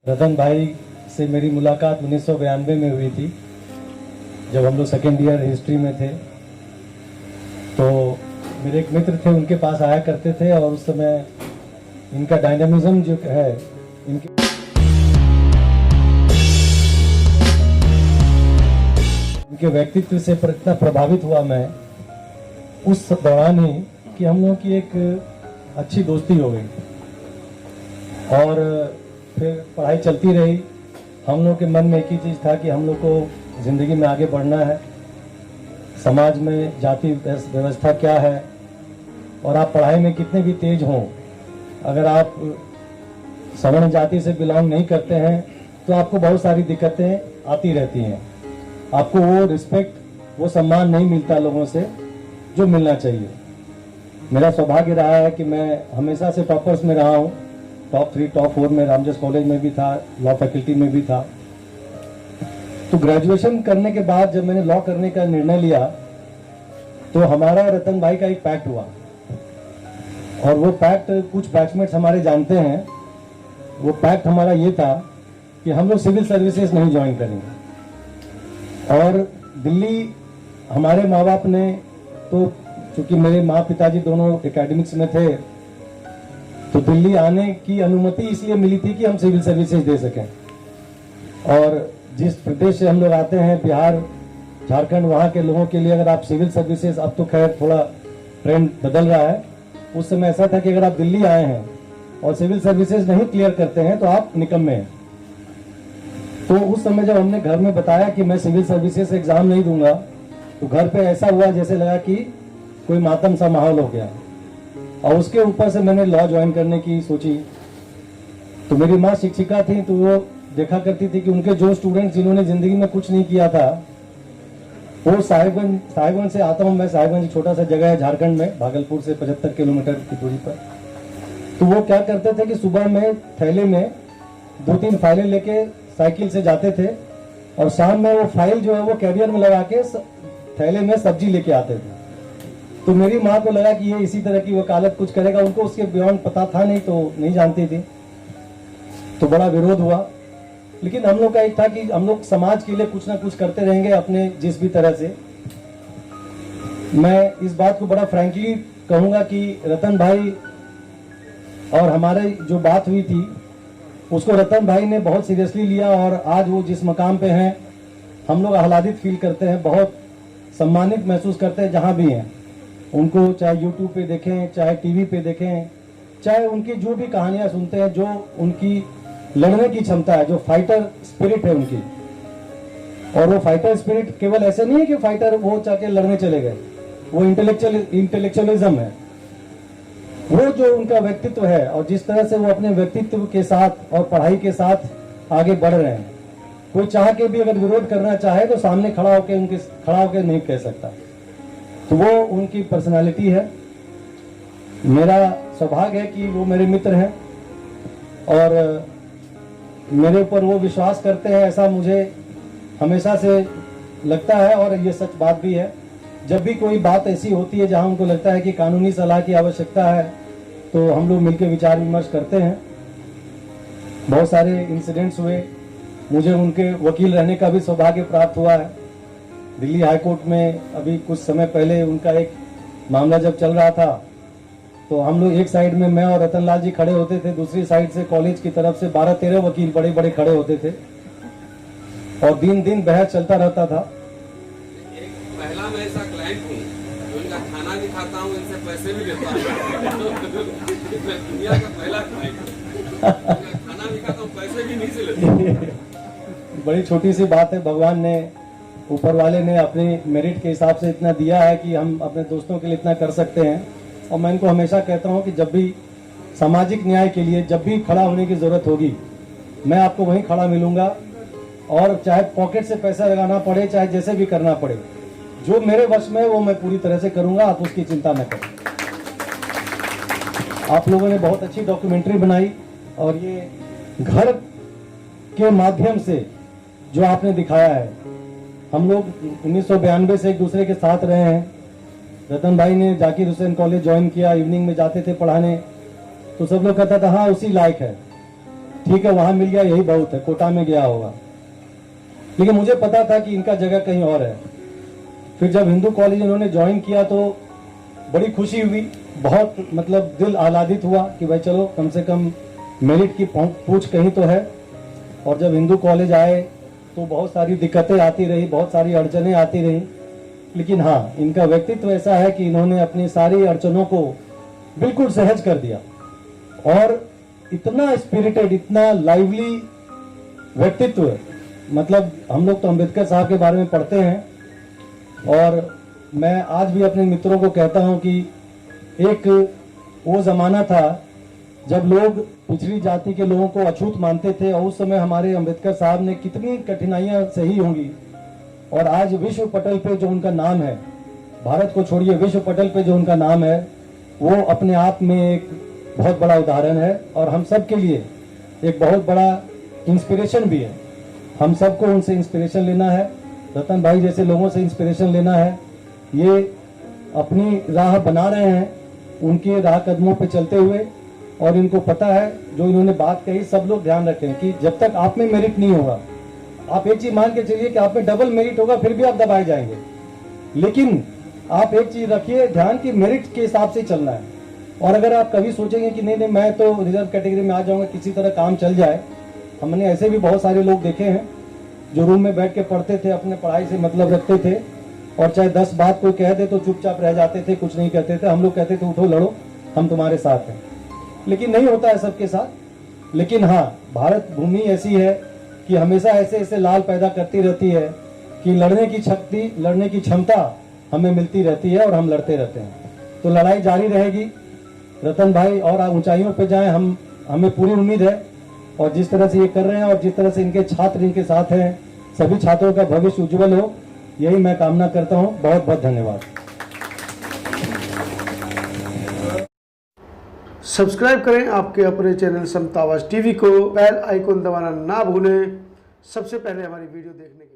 रतन भाई से मेरी मुलाकात 1992 में हुई थी, जब हम लोग सेकेंड ईयर हिस्ट्री में थे। तो मेरे एक मित्र थे, उनके पास आया करते थे और उस समय इनका डायनामिज्म जो है, इनके व्यक्तित्व से इतना प्रभावित हुआ मैं उस दौरान ही कि हम लोगों की एक अच्छी दोस्ती हो गई और फिर पढ़ाई चलती रही। हम लोग के मन में एक ही चीज़ था कि हम लोग को ज़िंदगी में आगे बढ़ना है। समाज में जाति व्यवस्था क्या है, और आप पढ़ाई में कितने भी तेज हों, अगर आप सवर्ण जाति से बिलोंग नहीं करते हैं तो आपको बहुत सारी दिक्कतें आती रहती हैं। आपको वो रिस्पेक्ट, वो सम्मान नहीं मिलता लोगों से जो मिलना चाहिए। मेरा सौभाग्य रहा है कि मैं हमेशा से टॉपर्स में रहा हूँ। टॉप 3 टॉप 4 में रामजस कॉलेज में भी था, लॉ फैकल्टी में भी था। तो ग्रेजुएशन करने के बाद जब मैंने लॉ करने का निर्णय लिया तो हमारा रतन भाई का एक पैक्ट हुआ, और वो पैक्ट कुछ बैचमेट्स हमारे जानते हैं। वो पैक्ट हमारा ये था कि हम लोग सिविल सर्विसेज नहीं ज्वाइन करेंगे। और दिल्ली हमारे माँ बाप ने, तो चूंकि मेरे माँ पिताजी दोनों एकेडमिक्स में थे, तो दिल्ली आने की अनुमति इसलिए मिली थी कि हम सिविल सर्विसेज दे सकें। और जिस प्रदेश से हम लोग आते हैं, बिहार, झारखंड, वहाँ के लोगों के लिए अगर आप सिविल सर्विसेज, अब तो खैर थोड़ा ट्रेंड बदल रहा है, उस समय ऐसा था कि अगर आप दिल्ली आए हैं और सिविल सर्विसेज नहीं क्लियर करते हैं तो आप निकम्मे हैं। तो उस समय जब हमने घर में बताया कि मैं सिविल सर्विसेज एग्जाम नहीं दूंगा, तो घर पे ऐसा हुआ जैसे लगा कि कोई मातम सा माहौल हो गया। और उसके ऊपर से मैंने लॉ ज्वाइन करने की सोची। तो मेरी माँ शिक्षिका थी, तो वो देखा करती थी कि उनके जो स्टूडेंट्स जिन्होंने जिंदगी में कुछ नहीं किया था, वो साहिबगंज से आता हूँ मैं। साहिबगंज छोटा सा जगह है झारखंड में, भागलपुर से 75 किलोमीटर की दूरी पर। तो वो क्या करते थे कि सुबह में थैले में 2-3 फाइलें लेके साइकिल से जाते थे, और शाम में वो फाइल जो है वो कैरियर में लगा के थैले में सब्जी लेके आते थे। तो मेरी माँ को लगा कि ये इसी तरह की वकालत कुछ करेगा। उनको उसके बियॉन्ड पता था नहीं, तो नहीं जानती थी। तो बड़ा विरोध हुआ, लेकिन हम लोग का एक था कि हम लोग समाज के लिए कुछ ना कुछ करते रहेंगे अपने जिस भी तरह से। मैं इस बात को बड़ा फ्रैंकली कहूंगा कि रतन भाई और हमारे जो बात हुई थी उसको रतन भाई ने बहुत सीरियसली लिया, और आज वो जिस मकाम पे हैं हम लोग आह्लादित फील करते हैं, बहुत सम्मानित महसूस करते हैं जहां भी हैं उनको। चाहे यूट्यूब पे देखें, चाहे टीवी पे देखें, चाहे उनकी जो भी कहानियां सुनते हैं, जो उनकी लड़ने की क्षमता है, जो फाइटर स्पिरिट है उनकी। और वो फाइटर स्पिरिट केवल ऐसे नहीं है कि फाइटर वो चाहे लड़ने चले गए, वो इंटेलेक्चुअलिज्म है। वो जो उनका व्यक्तित्व है, और जिस तरह से वो अपने व्यक्तित्व के साथ और पढ़ाई के साथ आगे बढ़ रहे हैं, कोई चाह के भी अगर विरोध करना चाहे तो सामने खड़ा होकर नहीं कह सकता। तो वो उनकी पर्सनालिटी है। मेरा सौभाग्य है कि वो मेरे मित्र हैं और मेरे ऊपर वो विश्वास करते हैं, ऐसा मुझे हमेशा से लगता है। और ये सच बात भी है, जब भी कोई बात ऐसी होती है जहां उनको लगता है कि कानूनी सलाह की आवश्यकता है, तो हम लोग मिलकर विचार विमर्श करते हैं। बहुत सारे इंसिडेंट्स हुए, मुझे उनके वकील रहने का भी सौभाग्य प्राप्त हुआ है। दिल्ली हाई कोर्ट में अभी कुछ समय पहले उनका एक मामला जब चल रहा था, तो हम लोग एक साइड में मैं और रतन लाल जी खड़े होते थे, दूसरी साइड से कॉलेज की तरफ से 12-13 वकील बड़े बड़े खड़े होते थे, और दिन दिन बहस चलता रहता था। एक पहला मैं ऐसा क्लाइंट हूँ जो इनका खाना भी खाता हूँ, इनसे पैसे भी लेता हूँ। मैं दुनिया का पहला क्लाइंट हूँ, खाना भी खाता हूँ, पैसे भी नहीं से लेता। बड़ी छोटी सी बात है, भगवान ने, ऊपर वाले ने अपने मेरिट के हिसाब से इतना दिया है कि हम अपने दोस्तों के लिए इतना कर सकते हैं। और मैं इनको हमेशा कहता हूं कि जब भी सामाजिक न्याय के लिए जब भी खड़ा होने की जरूरत होगी, मैं आपको वहीं खड़ा मिलूंगा। और चाहे पॉकेट से पैसा लगाना पड़े, चाहे जैसे भी करना पड़े, जो मेरे वश में वो मैं पूरी तरह से करूंगा, आप उसकी चिंता न करें। आप लोगों ने बहुत अच्छी डॉक्यूमेंट्री बनाई, और ये घर के माध्यम से जो आपने दिखाया है, हम लोग 1992 से एक दूसरे के साथ रहे हैं। रतन भाई ने जाकिर हुसैन कॉलेज ज्वाइन किया, इवनिंग में जाते थे पढ़ाने, तो सब लोग कहता था हाँ उसी लायक है। ठीक है वहां मिल गया यही बहुत है, कोटा में गया होगा। लेकिन मुझे पता था कि इनका जगह कहीं और है। फिर जब हिंदू कॉलेज इन्होंने ज्वाइन किया तो बड़ी खुशी हुई, बहुत मतलब दिल आह्लादित हुआ कि भाई चलो कम से कम मेरिट की पूछ कहीं तो है। और जब हिंदू कॉलेज आए तो बहुत सारी दिक्कतें आती रही, बहुत सारी अड़चनें आती रही, लेकिन हाँ इनका व्यक्तित्व ऐसा है कि इन्होंने अपनी सारी अड़चनों को बिल्कुल सहज कर दिया और इतना स्पिरिटेड, इतना लाइवली व्यक्तित्व। मतलब हम लोग तो अम्बेडकर साहब के बारे में पढ़ते हैं और मैं आज भी अपने मित्रों को कहता हूं कि एक वो जमाना था जब लोग पिछड़ी जाति के लोगों को अछूत मानते थे और उस समय हमारे अम्बेडकर साहब ने कितनी कठिनाइयां सही होंगी और आज विश्व पटल पे जो उनका नाम है, भारत को छोड़िए विश्व पटल पे जो उनका नाम है, वो अपने आप में एक बहुत बड़ा उदाहरण है और हम सब के लिए एक बहुत बड़ा इंस्पिरेशन भी है। हम सबको उनसे इंस्पिरेशन लेना है, रतन भाई जैसे लोगों से इंस्पिरेशन लेना है। ये अपनी राह बना रहे हैं, उनके राह कदमों पे चलते हुए, और इनको पता है जो इन्होंने बात कही, सब लोग ध्यान रखें कि जब तक आप में मेरिट नहीं होगा, आप एक चीज मान के चलिए कि आप में डबल मेरिट होगा फिर भी आप दबाए जाएंगे, लेकिन आप एक चीज रखिए ध्यान की मेरिट के हिसाब से चलना है। और अगर आप कभी सोचेंगे कि नहीं नहीं मैं तो रिजर्व कैटेगरी में आ जाऊंगा, किसी तरह काम चल जाए, हमने ऐसे भी बहुत सारे लोग देखे हैं जो रूम में बैठ के पढ़ते थे, अपने पढ़ाई से मतलब रखते थे और चाहे 10 बात कोई कह दे तो चुपचाप रह जाते थे, कुछ नहीं कहते थे। हम लोग कहते थे उठो लड़ो, हम तुम्हारे साथ हैं, लेकिन नहीं होता है सबके साथ। लेकिन हाँ, भारत भूमि ऐसी है कि हमेशा ऐसे ऐसे लाल पैदा करती रहती है कि लड़ने की शक्ति, लड़ने की क्षमता हमें मिलती रहती है और हम लड़ते रहते हैं। तो लड़ाई जारी रहेगी, रतन भाई और ऊंचाइयों पे जाएं, हमें पूरी उम्मीद है। और जिस तरह से ये कर रहे हैं और जिस तरह से इनके छात्र इनके साथ हैं, सभी छात्रों का भविष्य उज्जवल हो, यही मैं कामना करता हूँ। बहुत बहुत धन्यवाद। सब्सक्राइब करें आपके अपने चैनल समता आवाज़ टीवी को, बेल आइकन दबाना ना भूलें सबसे पहले हमारी वीडियो देखने के लिए।